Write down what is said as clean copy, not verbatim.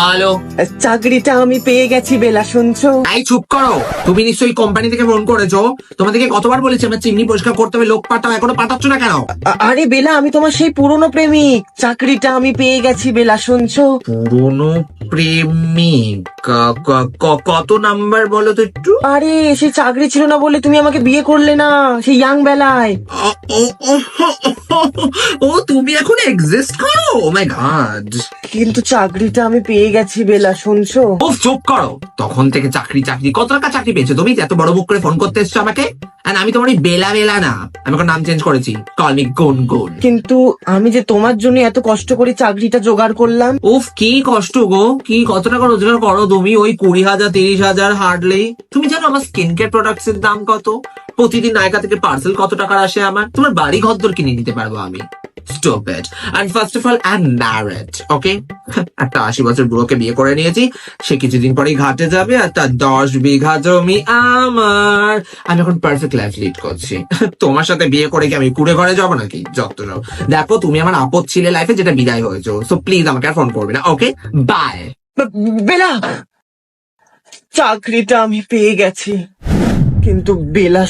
Hello, চাকরিটা আমি পেয়ে গেছি বেলা, শুনছো? এই চুপ করো। তুমি নিশ্চয়ই কোম্পানি থেকে ফোন করেছো। তোমাদেরকে কতবার বলেছি আমার চিমনি পরিষ্কার করতে হবে, লোক পাঠাও, এখনো পাঠাচ্ছ না কেন? আরে বেলা, আমি তোমার সেই পুরনো প্রেমিক। চাকরিটা আমি পেয়ে গেছি বেলা, শুনছো? পুরনো প্রেমিক? কত নাম্বার বলো তো একটু? আরে সেই চাকরি ছিল না বলে তুমি আমাকে বিয়ে করলে না, সেই ইয়াং বেলায়। ও ও ও ও, তুমি এখন এক্সিস্ট করো? ও মাই গড। কিন্তু চাকরিটা আমি পেয়ে গেছি বেলা, শুনছো? ও চুপ করো। তখন থেকে চাকরি চাকরি, কত টাকা চাকরি পেয়েছো তুমি? এত বড় মুখ করে ফোন করতে এসছো আমাকে। আর আমি তোমার ওই বেলা বেলা না, আমি এখন নাম চেঞ্জ করেছি, কল মি গুনগুন। কিন্তু আমি যে তোমার জন্য এত কষ্ট করে চাকরিটা জোগাড় করলাম। উফ, কি কষ্ট গো। কি কত টাকা রোজগার করো তুমি? ওই 20,000 30,000 হার্ডলি। তুমি জানো আমার স্কিন কেয়ার প্রোডাক্টস এর দাম কত? প্রতিদিন নায়িকা থেকে পার্সেল কত টাকার আসে আমার? তোমার বাড়ি ঘরদোর কিনে নিতে পারবো আমি। Stupid. And first of all, I'm married, okay? একটা 80 বছর বুড়োকে বিয়ে করে নিয়েছি। সে কিছুদিন পরেই ঘাটে যাবে, আর তার 10 বিঘা জমি আমার। আমি এখন পারফেক্ট লাইফ লিড করছি। তোমার সাথে বিয়ে করে কি আমি কুড়ে ঘরে যাবো নাকি? যত যাও। দেখো, তুমি আমার আপদ ছিলে লাইফে, যেটা বিদায় হয়েছো। সো প্লিজ আমাকে আর ফোন করবে না, ওকে? বাই। বেলা, চাকরিটা আমি পেয়ে গেছি, কিন্তু বেলা